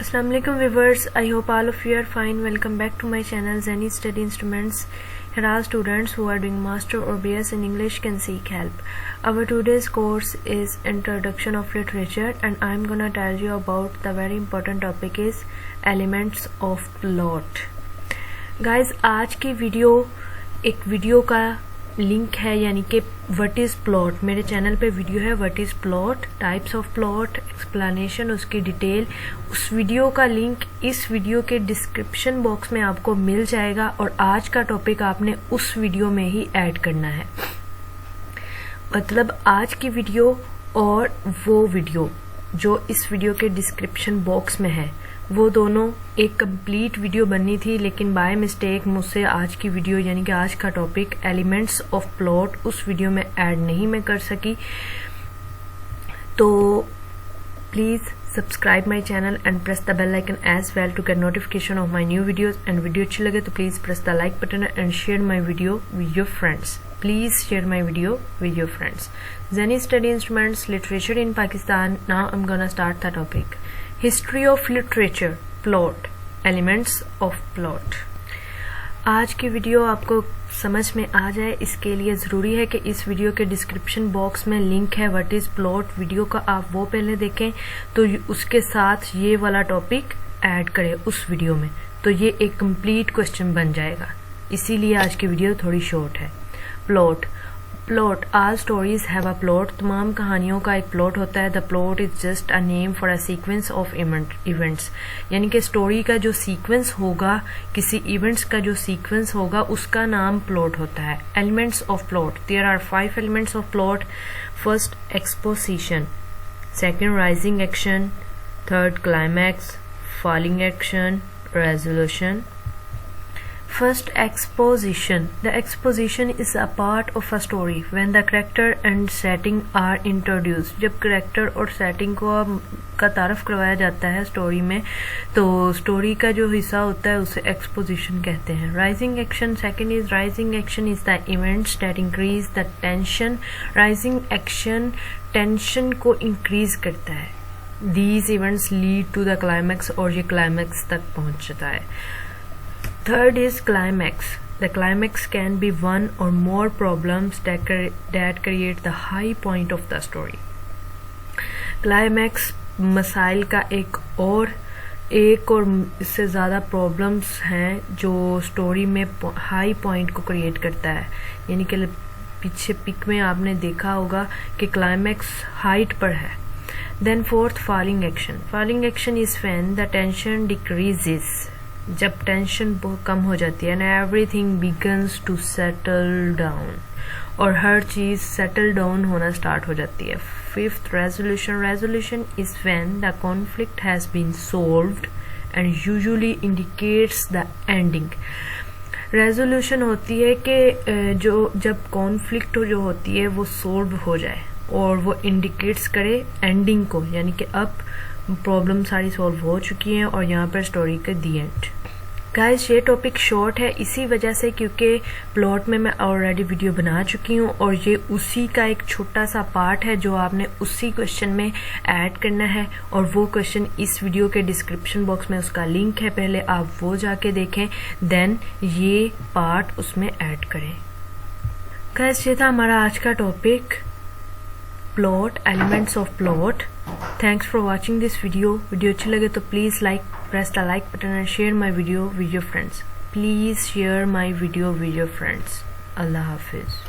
Assalamu alaikum viewers, I hope all of you are fine. Welcome back to my channel Zenny Study Instruments. Here all students who are doing master or BS in English can seek help. Our today's course is Introduction of Literature and I'm gonna tell you about the very important topic is Elements of Plot. Guys, आज की एक video का link है, यानी कि what is plot. मेरे channel पे video है what is plot, types of plot, explanation, उसकी डिटेल. उस वीडियो का लिंक इस वीडियो के डिस्क्रिप्शन बॉक्स में आपको मिल जाएगा और आज का टॉपिक आपने उस वीडियो में ही ऐड करना है. मतलब आज की वीडियो और वो वीडियो जो इस वीडियो के डिस्क्रिप्शन बॉक्स में है, वो दोनों एक कंप्लीट वीडियो बननी थी, लेकिन बाय मिस्टेक मुझसे आज की वीडियो यानी कि आज का टॉपिक एलिमेंट्स ऑफ प्लॉट उस वीडियो में ऐड नहीं मैं कर सकी. तो please subscribe my channel and press the bell icon as well to get notification of my new videos. And video अच्छी लगे तो please press the like button and share my video with your friends. Please share my video with your friends. Zenny Study Instruments, Literature in Pakistan. Now I'm gonna start the topic. History of Literature, Plot, Elements of Plot. आज की video आपको समझ में आ जाए, इसके लिए ज़रूरी है कि इस वीडियो के डिस्क्रिप्शन बॉक्स में लिंक है व्हाट इज़ प्लॉट वीडियो का, आप वो पहले देखें तो उसके साथ ये वाला टॉपिक ऐड करें उस वीडियो में, तो ये एक कंप्लीट क्वेश्चन बन जाएगा. इसीलिए आज की वीडियो थोड़ी शॉर्ट है. Plot all stories have a plot. तमाम कहानियों का एक प्लॉट होता है. The plot is just a name for a sequence of events. यानी कि स्टोरी का जो सीक्वेंस होगा, किसी इवेंट्स का जो सीक्वेंस होगा, उसका नाम प्लॉट होता है. Elements of plot, there are 5 elements of plot. First exposition, second rising action, third climax, falling action, resolution. First, exposition. The exposition is a part of a story when the character and setting are introduced. जब character और setting का तारफ़ करवाया जाता है story में, तो story का जो हिस्सा होता है उसे exposition कहते हैं. Rising action. Second is rising action is the events that increase the tension. Rising action tension को increase करता है. These events lead to the climax और ये climax तक पहुँचता है. Third is climax. The climax can be one or more problems that create the high point of the story. Climax मसाइल का एक और इससे ज़्यादा प्रॉब्लम्स हैं जो स्टोरी में हाई पॉइंट को क्रिएट करता है. यानी कि पीछे पिक में आपने देखा होगा कि क्लाइमैक्स हाइट पर है. Then fourth, falling action. Falling action is when the tension decreases. जब टेंशन कम हो जाती है and everything begins to settle down, और हर चीज़ सेटल डाउन होना स्टार्ट हो जाती है. Fifth, resolution. Resolution is when the conflict has been solved and usually indicates the ending. Resolution होती है कि जब कॉन्फ्लिक्ट जो होती है वो सोल्व हो जाए और वो इंडिकेट्स करे एंडिंग को, यानी कि अब प्रॉब्लम सारी सॉल्व हो चुकी हैं और यहाँ पर स्टोरी का दी एंड. गाइस, ये टॉपिक शॉर्ट है इसी वजह से क्योंकि प्लॉट में मैं ऑलरेडी वीडियो बना चुकी हूँ और ये उसी का एक छोटा सा पार्ट है जो आपने उसी क्वेश्चन में ऐड करना है, और वो क्वेश्चन इस वीडियो के डिस्क्रिप्शन बॉक्स में उसका लिंक है, पहले आप वो जाके देखें, देन ये पार्ट उसमें ऐड करें. गाइस, ये था हमारा आज का topic plot, elements of plot. Thanks for watching this video. Video अच्छी लगे तो please press the like button and share my video with your friends. Please share my video with your friends. Allah Hafiz.